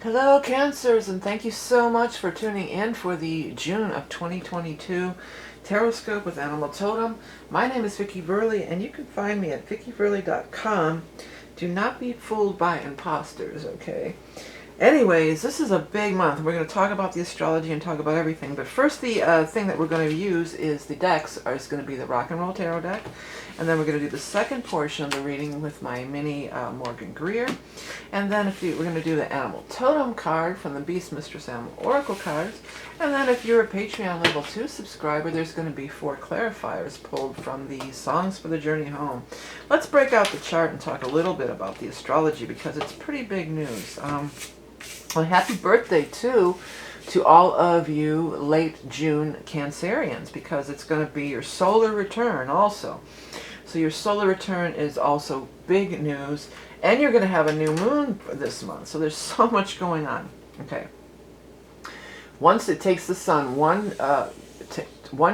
Hello, Cancers, and thank you so much for tuning in for the June of 2022 Taroscope with Animal Totem. My name is Vickieverlie, and you can find me at vickieverlie.com. Do not be fooled by imposters, okay? Anyways, this is a big month. We're going to talk about the astrology and talk about everything. But first, the thing that we're going to use is the decks. It's going to be the Rock and Roll Tarot deck. And then we're going to do the second portion of the reading with my mini Morgan Greer. And then we're going to do the Animal Totem card from the Beast Mistress Animal Oracle cards. And then if you're a Patreon level 2 subscriber, there's going to be 4 clarifiers pulled from the Songs for the Journey Home. Let's break out the chart and talk a little bit about the astrology because it's pretty big news. Well, happy birthday, too, to all of you late June Cancerians, because it's going to be your solar return also. So your solar return is also big news, and you're going to have a new moon this month. So there's so much going on. Okay. Once it takes the sun one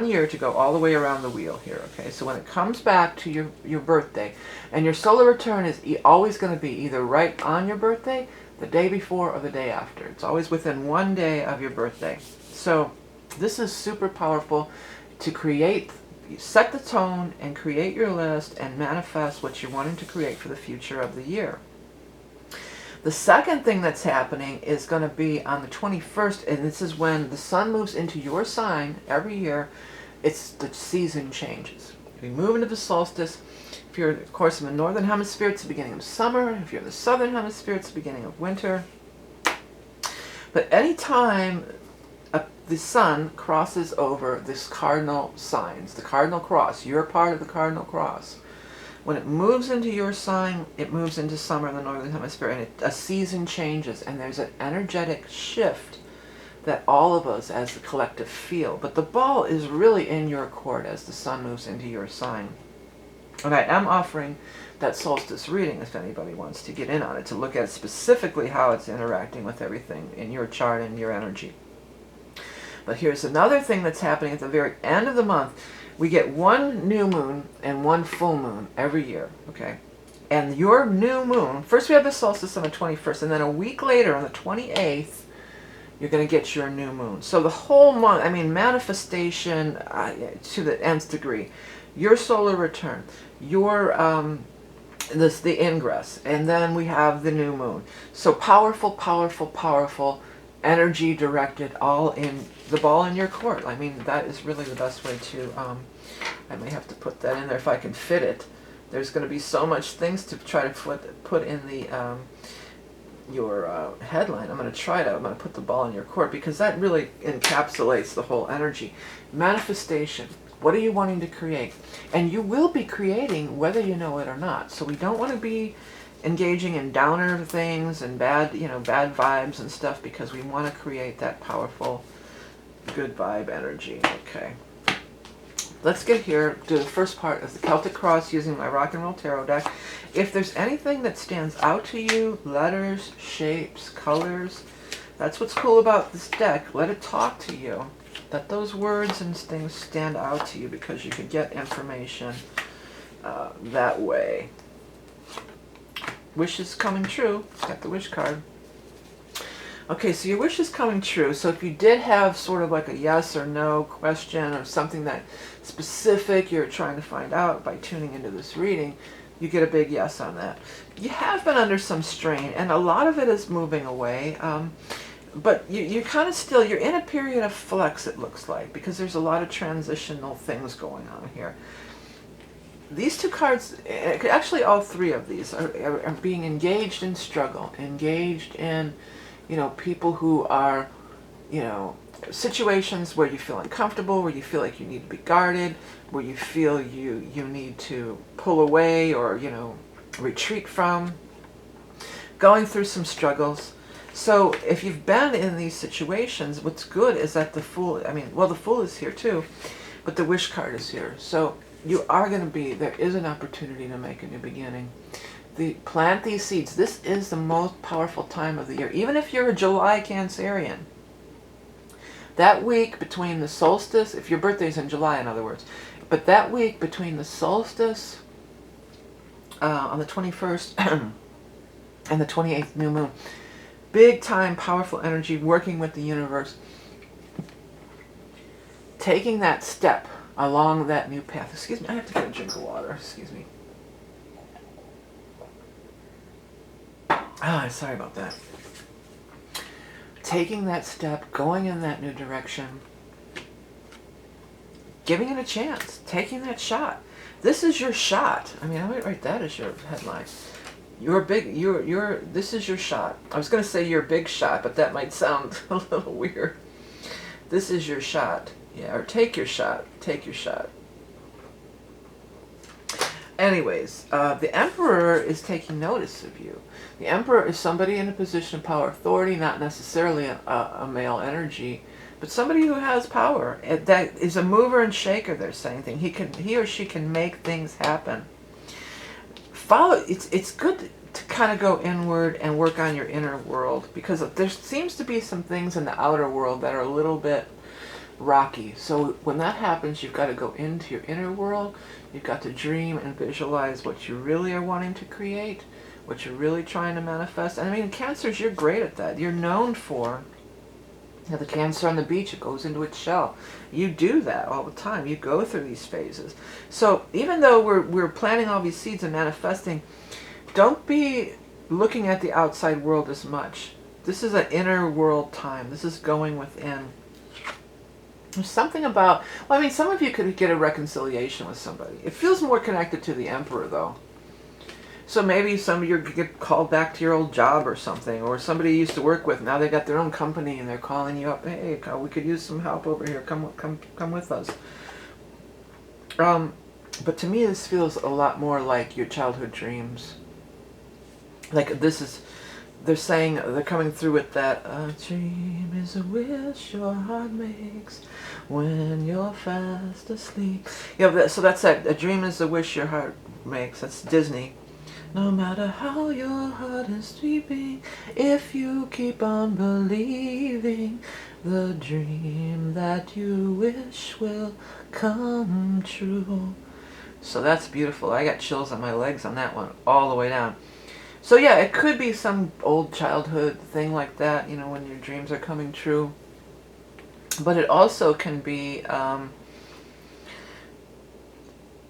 year to go all the way around the wheel here, okay? So when it comes back to your birthday, and your solar return is always going to be either right on your birthday, the day before, or the day after. It's always within 1 day of your birthday. So this is super powerful to set the tone and create your list and manifest what you're wanting to create for the future of the year. The second thing that's happening is going to be on the 21st, and this is when the sun moves into your sign every year. The season changes. We move into the solstice. If you're, of course, in the northern hemisphere, it's the beginning of summer. If you're in the southern hemisphere, it's the beginning of winter. But anytime the sun crosses over this cardinal signs, the cardinal cross, you're part of the cardinal cross. When it moves into your sign, it moves into summer in the northern hemisphere, and a season changes, and there's an energetic shift that all of us as the collective feel. But the ball is really in your court as the sun moves into your sign. And I am offering that solstice reading if anybody wants to get in on it, to look at specifically how it's interacting with everything in your chart and your energy. But here's another thing that's happening at the very end of the month. We get one new moon and one full moon every year, okay? And your new moon, first we have the solstice on the 21st, and then a week later on the 28th, you're going to get your new moon. So the whole month, manifestation to the nth degree. Your solar return, the ingress, and then we have the new moon. So powerful, powerful, powerful energy directed, all in the ball in your court. That is really the best way to, I may have to put that in there if I can fit it. There's going to be so much things to try to put in the your headline. I'm going to put the ball in your court, because that really encapsulates the whole energy. Manifestation. What are you wanting to create? And you will be creating whether you know it or not. So we don't want to be engaging in downer things and bad vibes and stuff, because we want to create that powerful, good vibe energy. Okay. Let's get here, do the first part of the Celtic Cross using my Rock and Roll Tarot deck. If there's anything that stands out to you, letters, shapes, colors, that's what's cool about this deck. Let it talk to you. Let those words and things stand out to you, because you could get information that way. Wish is coming true. Got the wish card. Okay, so your wish is coming true. So if you did have sort of like a yes or no question, or something that specific you're trying to find out by tuning into this reading, you get a big yes on that. You have been under some strain, and a lot of it is moving away. But you're kind of still, you're in a period of flux, it looks like, because there's a lot of transitional things going on here. These two cards, actually all three of these, are being engaged in struggle, engaged in, people who are, situations where you feel uncomfortable, where you feel like you need to be guarded, where you feel you need to pull away or, retreat from, going through some struggles. So if you've been in these situations, what's good is that the Fool, the Fool is here too, but the Wish card is here. So you are going to there is an opportunity to make a new beginning. Plant these seeds. This is the most powerful time of the year. Even if you're a July Cancerian, that week between the solstice, if your birthday's in July in other words, but that week between the solstice on the 21st and the 28th new moon, big time, powerful energy working with the universe. Taking that step along that new path. Excuse me, I have to get a drink of water. Excuse me. Ah, sorry about that. Taking that step, going in that new direction, giving it a chance, taking that shot. This is your shot. I mean, I might write that as your headline. This is your shot. I was going to say your big shot, but that might sound a little weird. This is your shot. Yeah, or take your shot. Take your shot. Anyways, the Emperor is taking notice of you. The Emperor is somebody in a position of power, authority, not necessarily a male energy, but somebody who has power. That is a mover and shaker, they're saying. He or she can make things happen. It's good to kind of go inward and work on your inner world, because there seems to be some things in the outer world that are a little bit rocky. So when that happens, you've got to go into your inner world. You've got to dream and visualize what you really are wanting to create, what you're really trying to manifest. And I mean, Cancers, you're great at that. You're known for, you know, the Cancer on the beach, it goes into its shell. You do that all the time. You go through these phases. So even though we're planting all these seeds and manifesting, don't be looking at the outside world as much. This is an inner world time. This is going within. There's something about, well, I mean, some of you could get a reconciliation with somebody. It feels more connected to the Emperor, though. So maybe some of you get called back to your old job or something, or somebody you used to work with, now they got their own company and they're calling you up, hey, we could use some help over here, come with us. But to me, this feels a lot more like your childhood dreams. Like this is, they're saying, they're coming through with that, a dream is a wish your heart makes when you're fast asleep. Yeah, so that's that, a dream is a wish your heart makes. That's Disney. No matter how your heart is sleeping, if you keep on believing, the dream that you wish will come true. So that's beautiful. I got chills on my legs on that one, all the way down. So yeah, it could be some old childhood thing like that, you know, when your dreams are coming true. But it also can be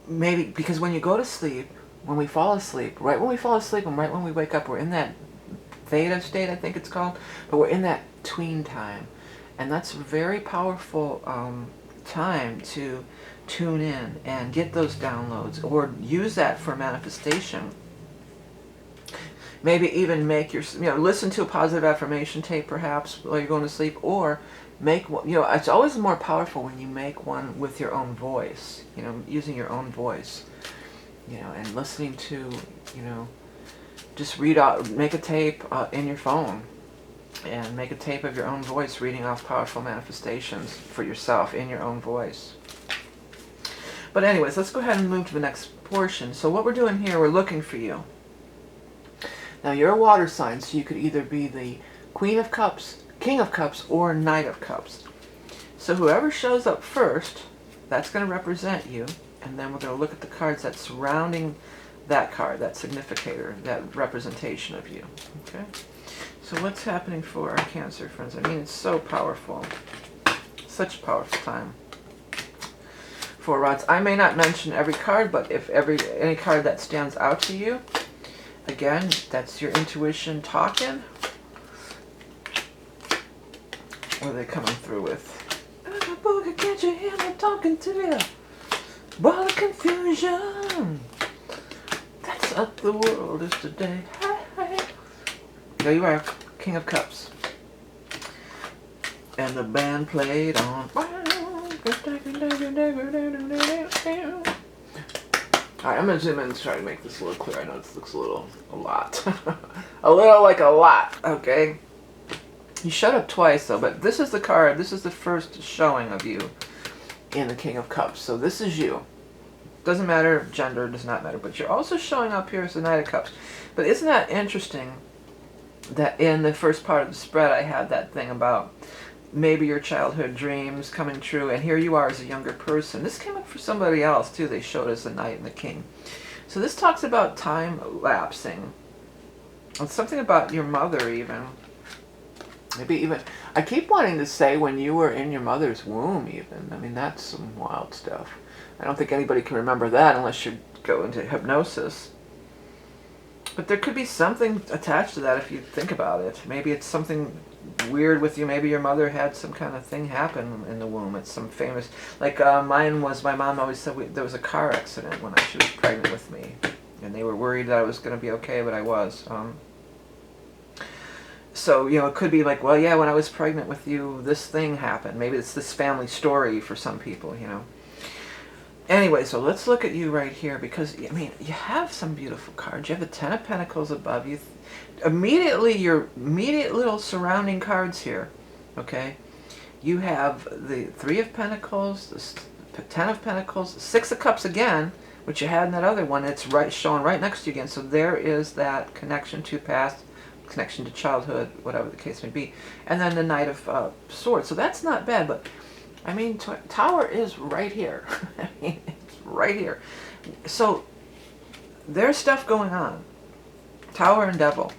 maybe because when you go to sleep, when we fall asleep, right when we fall asleep and right when we wake up, we're in that theta state, I think it's called, but we're in that tween time. And that's a very powerful time to tune in and get those downloads, or use that for manifestation. Maybe even make your, listen to a positive affirmation tape perhaps while you're going to sleep, or make one, it's always more powerful when you make one with your own voice, using your own voice, and listening to, just read out, make a tape in your phone, and make a tape of your own voice reading off powerful manifestations for yourself in your own voice. But anyways, let's go ahead and move to the next portion. So what we're doing here, we're looking for you. Now you're a water sign, so you could either be the Queen of Cups, King of Cups, or Knight of Cups. So whoever shows up first, that's going to represent you. And then we're going to look at the cards that's surrounding that card, that significator, that representation of you. Okay? So what's happening for our Cancer friends? I mean, it's so powerful. Such a powerful time. Four rods. I may not mention every card, but if any card that stands out to you, again, that's your intuition talking. What are they coming through with? Boogie, can't you hear me talking to you? Ball of confusion. That's what the world is today. Hey, hey. There you are, King of Cups. And the band played on. Alright, I'm going to zoom in and try to make this a little clearer. I know this looks a lot. A little like a lot, okay? You showed up twice though, but this is the card, this is the first showing of you in the King of Cups. So this is you. Doesn't matter, gender does not matter, but you're also showing up here as the Knight of Cups. But isn't that interesting that in the first part of the spread I had that thing about maybe your childhood dreams coming true, and here you are as a younger person. This came up for somebody else too. They showed us the Knight and the King. So this talks about time lapsing. It's something about your mother even. Maybe even, I keep wanting to say when you were in your mother's womb even. I mean, that's some wild stuff. I don't think anybody can remember that unless you go into hypnosis. But there could be something attached to that if you think about it. Maybe it's something weird with you. Maybe your mother had some kind of thing happen in the womb. It's some famous, like mine was, my mom always said there was a car accident when she was pregnant with me. And they were worried that I was going to be okay, but I was. So, you know, it could be like, well, yeah, when I was pregnant with you, this thing happened. Maybe it's this family story for some people, you know. Anyway, so let's look at you right here, because, I mean, you have some beautiful cards. You have the Ten of Pentacles above you. Immediately, your immediate little surrounding cards here, okay? You have the Three of Pentacles, the Ten of Pentacles, Six of Cups again, which you had in that other one. It's right showing right next to you again. So there is that connection to past, connection to childhood, whatever the case may be. And then the Knight of Swords. So that's not bad, but I mean, Tower is right here. I mean, it's right here. So there's stuff going on. Tower and Devil.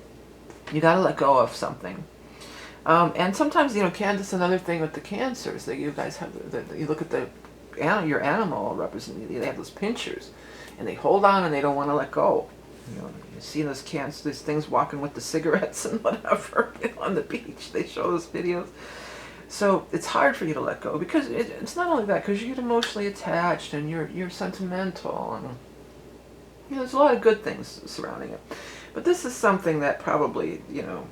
You got to let go of something. And sometimes, you know, Candace, another thing with the Cancers that you guys have, you look at your animal representative, they have those pinchers, and they hold on and they don't want to let go. You know, you see those these things walking with the cigarettes and whatever, you know, on the beach. They show those videos. So it's hard for you to let go, because it's not only that, because you get emotionally attached and you're sentimental, and you know, there's a lot of good things surrounding it. But this is something that probably, you know,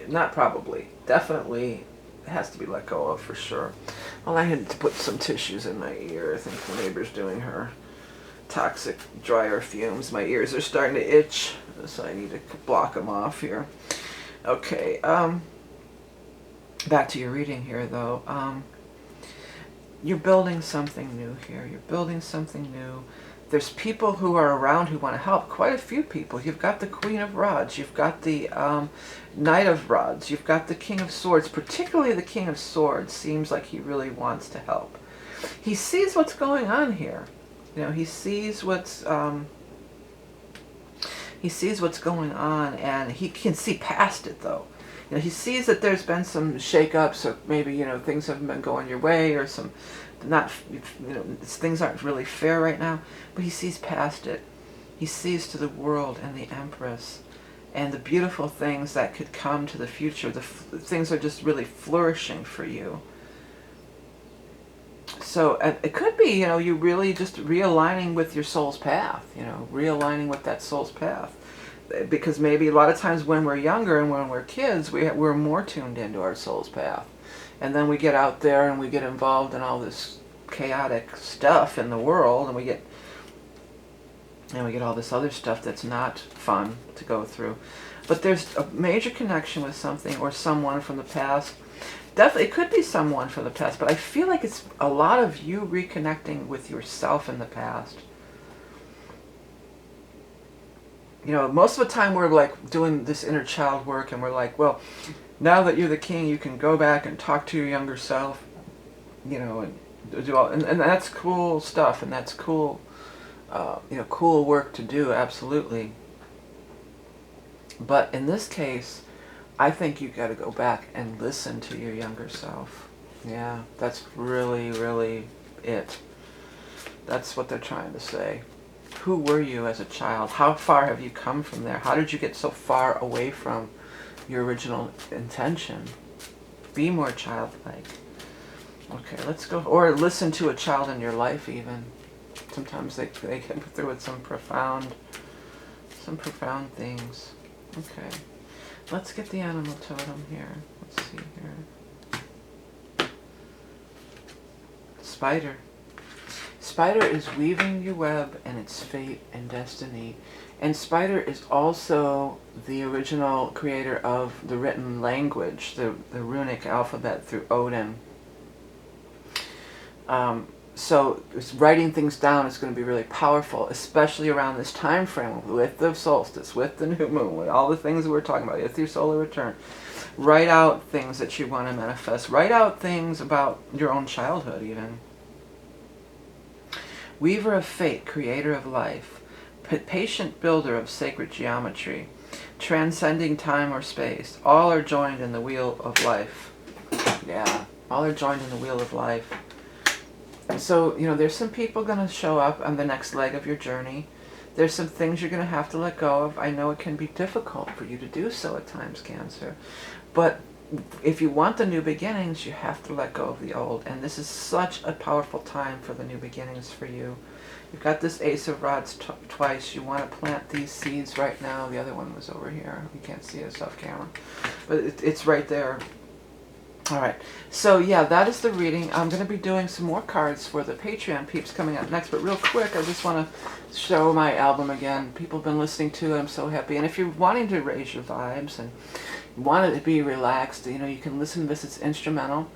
not probably, definitely has to be let go of for sure. Well, I had to put some tissues in my ear. I think the neighbor's doing her toxic dryer fumes. My ears are starting to itch, so I need to block them off here. Okay, back to your reading here, though. You're building something new here. You're building something new. There's people who are around who want to help. Quite a few people. You've got the Queen of Rods. You've got the Knight of Rods. You've got the King of Swords. Particularly the King of Swords seems like he really wants to help. He sees what's going on here. You know, he sees what's going on, and he can see past it, though. You know, he sees that there's been some shake-ups, or maybe, you know, things haven't been going your way, or some not, you know, things aren't really fair right now. But he sees past it. He sees to the world and the Empress and the beautiful things that could come to the future. The things are just really flourishing for you. So it could be, you know, you really just realigning with your soul's path, you know, realigning with that soul's path. Because maybe a lot of times when we're younger and when we're kids, we're more tuned into our soul's path. And then we get out there and we get involved in all this chaotic stuff in the world, and we get all this other stuff that's not fun to go through. But there's a major connection with something or someone from the past. Definitely, it could be someone from the past, but I feel like it's a lot of you reconnecting with yourself in the past. You know, most of the time we're like doing this inner child work, and we're like, well, now that you're the king, you can go back and talk to your younger self, you know, and do all, and that's cool stuff, and that's cool, you know, cool work to do, absolutely. But in this case, I think you got to go back and listen to your younger self. Yeah, that's really, really it. That's what they're trying to say. Who were you as a child? How far have you come from there? How did you get so far away from your original intention? Be more childlike. Okay, let's go. Or listen to a child in your life even. Sometimes they get through with some profound things. Okay. Let's get the animal totem here. Let's see here. Spider. Spider is weaving your web, and its fate and destiny. And Spider is also the original creator of the written language, the runic alphabet through Odin. So writing things down is going to be really powerful, especially around this time frame with the solstice, with the new moon, with all the things that we're talking about, with your solar return. Write out things that you want to manifest. Write out things about your own childhood even. Weaver of fate, creator of life, patient builder of sacred geometry. transcending time or space. All are joined in the wheel of life. Yeah, all are joined in the wheel of life. So, you know, there's some people going to show up on the next leg of your journey. There's some things you're going to have to let go of. I know it can be difficult for you to do so at times, Cancer. But if you want the new beginnings, you have to let go of the old. And this is such a powerful time for the new beginnings for you. You've got this Ace of Rods twice. You want to plant these seeds right now. The other one was over here. You can't see it off camera. But it's right there. All right, so yeah, that is the reading. I'm going to be doing some more cards for the Patreon peeps coming up next, but real quick, I just want to show my album again. People have been listening to it. I'm so happy. And if you're wanting to raise your vibes and want it to be relaxed, you know, you can listen to this. It's instrumental.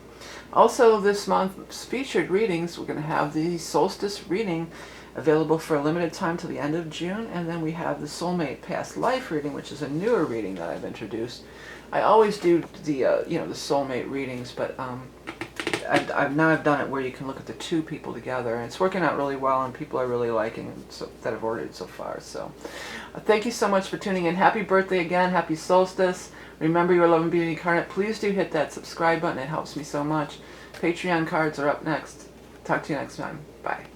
Also, this month's featured readings, we're going to have the Solstice reading available for a limited time till the end of June, and then we have the Soulmate Past Life reading, which is a newer reading that I've introduced. I always do the you know, the soulmate readings, but I've done it where you can look at the two people together, and it's working out really well, and people are really liking it, so that have ordered so far. So thank you so much for tuning in. Happy birthday again. Happy solstice. Remember, you're love and beauty incarnate. Please do hit that subscribe button. It helps me so much. Patreon cards are up next. Talk to you next time. Bye.